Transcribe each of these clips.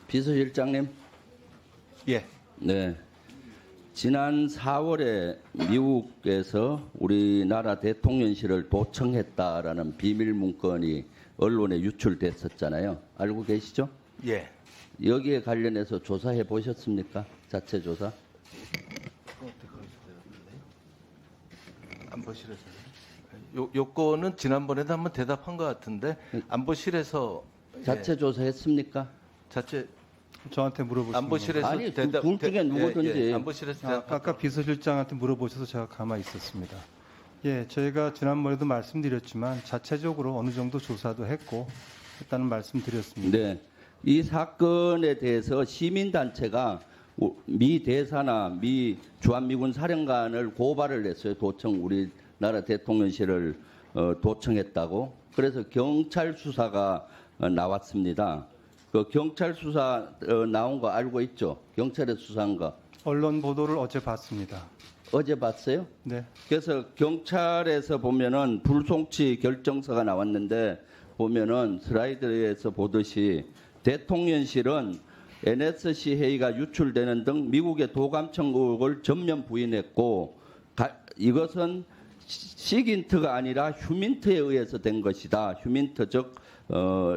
비서실장님. 예. 네. 지난 4월에 미국에서 우리나라 대통령실을 도청했다라는 비밀 문건이 언론에 유출됐었잖아요. 알고 계시죠? 예. 여기에 관련해서 조사해 보셨습니까? 자체 조사? 안보실에서요. 요거는 지난번에도 한번 대답한 것 같은데 안보실에서 자체 조사했습니까? 자체 저한테 물어보신 안보실에서 아니, 둘 중에 누구든지. 안보실에서 아까 비서실장한테 물어보셔서 제가 가만히 있었습니다. 예, 저희가 지난번에도 말씀드렸지만 자체적으로 어느 정도 조사도 했고 했다는 말씀드렸습니다. 네. 이 사건에 대해서 시민단체가 미 대사나 미 주한미군 사령관을 고발을 했어요. 도청 우리나라 대통령실을 도청했다고. 그래서 경찰 수사가 나왔습니다. 그 경찰 수사 나온 거 알고 있죠? 경찰에 수사한 거. 언론 보도를 어제 봤습니다. 어제 봤어요? 네. 그래서 경찰에서 보면은 불송치 결정서가 나왔는데 보면은 슬라이드에서 보듯이 대통령실은 NSC 회의가 유출되는 등 미국의 도감청 의혹을 전면 부인했고 이것은 시긴트가 아니라 휴민트에 의해서 된 것이다. 휴민트 즉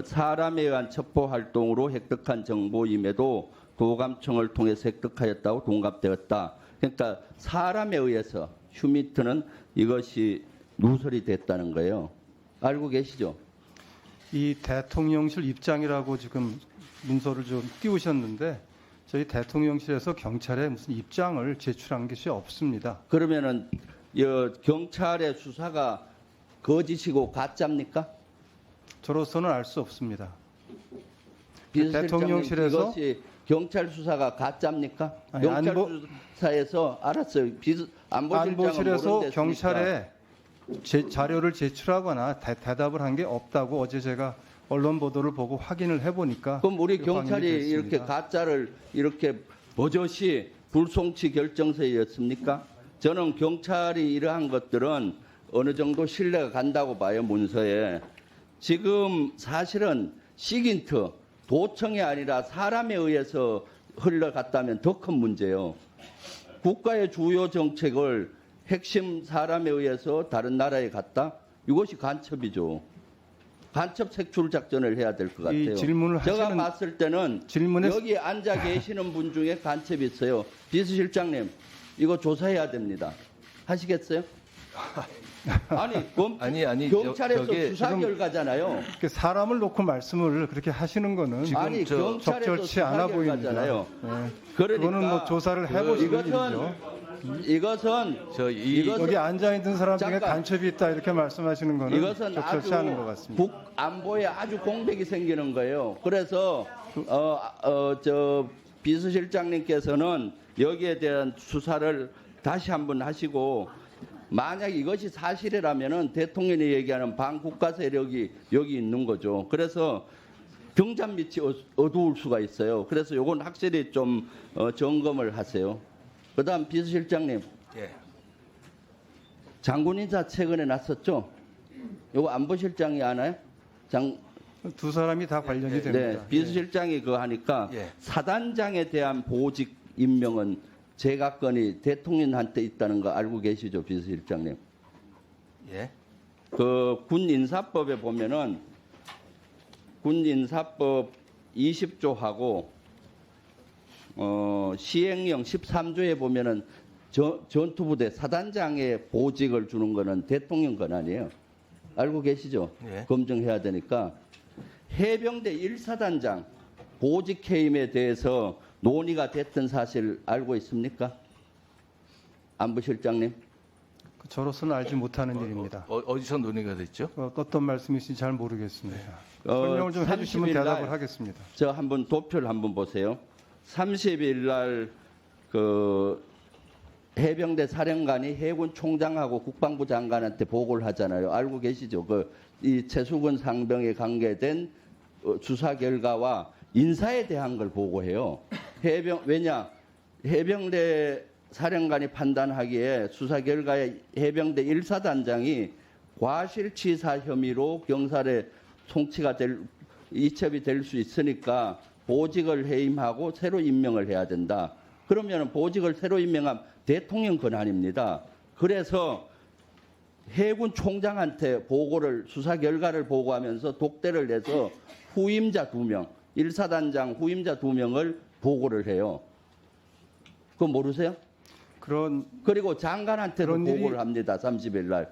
사람에 의한 첩보 활동으로 획득한 정보임에도 도감청을 통해서 획득하였다고 동갑되었다. 그러니까 사람에 의해서 휴민트는 이것이 누설이 됐다는 거예요. 알고 계시죠? 이 대통령실 입장이라고 지금 문서를 좀 띄우셨는데 저희 대통령실에서 경찰에 무슨 입장을 제출한 것이 없습니다. 그러면은 경찰의 수사가 거짓이고 가짜입니까? 저로서는 알 수 없습니다. 비서실장님, 대통령실에서 이것이 경찰 수사가 가짜입니까? 아니, 경찰 수사에서 알았어요. 안보실에서 경찰에 자료를 제출하거나 대답을 한 게 없다고 어제 제가 언론 보도를 보고 확인을 해보니까 그럼 우리 그 경찰이 확인이 이렇게 됐습니다. 가짜를 이렇게 버젓이 불송치 결정서였습니까? 저는 경찰이 이러한 것들은 어느 정도 신뢰가 간다고 봐요, 문서에. 지금 사실은 시긴트, 도청이 아니라 사람에 의해서 흘러갔다면 더 큰 문제예요. 국가의 주요 정책을 핵심 사람에 의해서 다른 나라에 갔다? 이것이 간첩이죠. 간첩 색출 작전을 해야 될 것 같아요. 이 질문을 제가 하시는 봤을 때는 질문에 여기 앉아 계시는 분 중에 간첩이 있어요. 비서실장님, 이거 조사해야 됩니다. 하시겠어요? 아니, 경찰에서 저게 수사 지금 결과잖아요. 사람을 놓고 말씀을 그렇게 하시는 거는 아니 경찰에서 적절치 수사 않아 보입니다. 결과잖아요. 네. 그러니까 그거는 뭐 조사를 해보시는 일이죠. 이것은 여기 앉아 있는 사람 중에 잠깐. 간첩이 있다 이렇게 말씀하시는 거는 이것은 적절치 아주 않은 것 같습니다. 국 안보에 아주 공백이 생기는 거예요. 그래서 저 비서실장님께서는 여기에 대한 수사를 다시 한번 하시고 만약 이것이 사실이라면은 대통령이 얘기하는 반국가 세력이 여기 있는 거죠. 그래서 등잔 밑이 어두울 수가 있어요. 그래서 요건 확실히 좀 점검을 하세요. 그다음 비서실장님. 예. 장군 인사 최근에 났었죠? 요거 안보실장이 아나요? 두 사람이 다 관련이 됩니다. 네, 비서실장이 그거 하니까 예. 사단장에 대한 보직 임명은 제각건이 대통령한테 있다는 거 알고 계시죠, 비서실장님? 예. 그 군인사법에 보면은 군인사법 20조하고 시행령 13조에 보면은 전투부대 사단장의 보직을 주는 거는 대통령 권한이에요. 알고 계시죠? 예. 검증해야 되니까 해병대 1사단장 보직 해임에 대해서 논의가 됐던 사실 알고 있습니까? 안보실장님? 저로서는 알지 못하는 일입니다. 어디서 논의가 됐죠? 어떤 말씀이신지 잘 모르겠습니다. 설명을 좀 해주시면 30일 날 대답을 하겠습니다. 저 한번 도표를 한번 보세요. 30일 날 그 해병대 사령관이 해군 총장하고 국방부 장관한테 보고를 하잖아요. 알고 계시죠? 이 최수근 상병에 관계된 수사 결과와 인사에 대한 걸 보고해요. 왜냐? 해병대 사령관이 판단하기에 수사 결과에 해병대 1사단장이 과실치사 혐의로 경찰에 이첩이 될 수 있으니까 보직을 해임하고 새로 임명을 해야 된다. 그러면 보직을 새로 임명하면 대통령 권한입니다. 그래서 해군 총장한테 보고를 수사 결과를 보고하면서 독대를 내서 후임자 2명, 1사단장 후임자 2명을 보고를 해요. 그거 모르세요? 그리고 장관한테도 그런 일이- 보고를 합니다. 30일 날.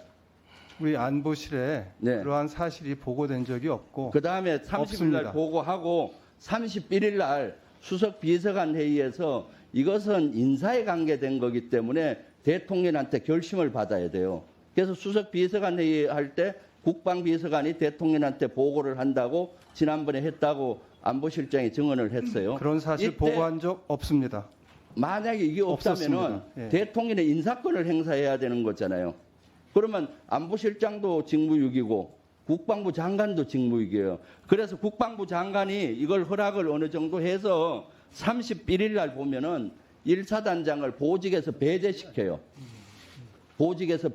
우리 안보실에 네. 그러한 사실이 보고된 적이 없고 그 다음에 30일 없습니다. 날 보고하고 31일 날 수석 비서관 회의에서 이것은 인사에 관계된 거기 때문에 대통령한테 결심을 받아야 돼요. 그래서 수석 비서관 회의 할 때 국방비서관이 대통령한테 보고를 한다고 지난번에 했다고 안보실장이 증언을 했어요. 그런 사실 이때 보고한 적 없습니다. 만약에 이게 없다면은 없었습니다. 예. 대통령의 인사권을 행사해야 되는 거잖아요. 그러면 안보실장도 직무유기고 국방부 장관도 직무유기예요. 그래서 국방부 장관이 이걸 허락을 어느 정도 해서 31일 날 보면은 1사단장을 보직에서 배제시켜요. 보직에서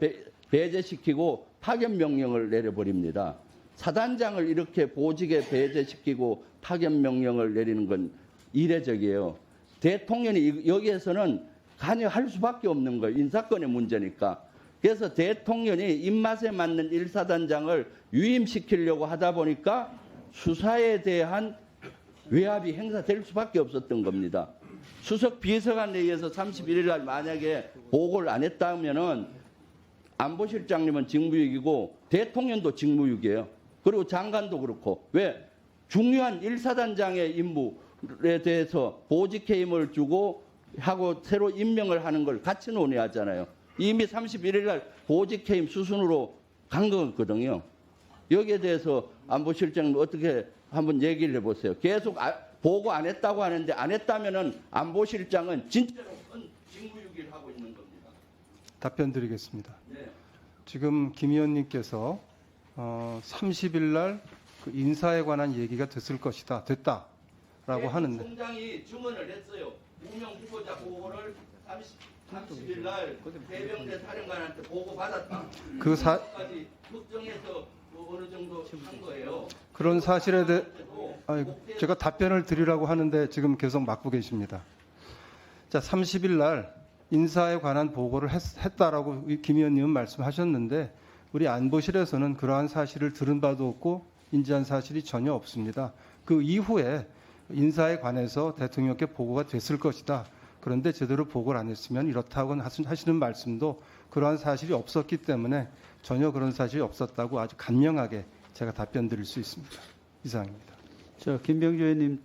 배제시키고 파견 명령을 내려버립니다. 사단장을 이렇게 보직에 배제시키고 파견 명령을 내리는 건 이례적이에요. 대통령이 여기에서는 관여할 수밖에 없는 거예요. 인사권의 문제니까. 그래서 대통령이 입맛에 맞는 1사단장을 유임시키려고 하다 보니까 수사에 대한 외압이 행사될 수밖에 없었던 겁니다. 수석 비서관에 의해서 31일 날 만약에 보고를 안 했다면은 안보실장님은 직무유기고 대통령도 직무유기예요. 그리고 장관도 그렇고. 왜? 중요한 1사단장의 임무에 대해서 보직해임을 주고 하고 새로 임명을 하는 걸 같이 논의하잖아요. 이미 31일 날 보직해임 수순으로 간 거거든요. 여기에 대해서 안보실장님 어떻게 한번 얘기를 해보세요. 계속 보고 안 했다고 하는데 안 했다면은 안보실장은 진짜로 큰 직무유기를 하고 있는 겁니다. 답변 드리겠습니다. 네. 지금 김 의원님께서 30일 날 그 인사에 관한 얘기가 됐다라고 하는데 총장이 증언을 했어요. 무명 후보자 보고를 30일 날 해병대 사령관한테 보고 받았다. 그 사- 까지 걱정해서 뭐 어느 정도 한 거예요. 그런 사실에 대해 제가 답변을 드리라고 하는데 지금 계속 막고 계십니다. 자, 30일 날 인사에 관한 보고를 했다라고 김 의원님은 말씀하셨는데 우리 안보실에서는 그러한 사실을 들은 바도 없고 인지한 사실이 전혀 없습니다. 그 이후에 인사에 관해서 대통령께 보고가 됐을 것이다. 그런데 제대로 보고를 안 했으면 이렇다고 하시는 말씀도 그러한 사실이 없었기 때문에 전혀 그런 사실이 없었다고 아주 간명하게 제가 답변 드릴 수 있습니다. 이상입니다. 자, 김병주 의원님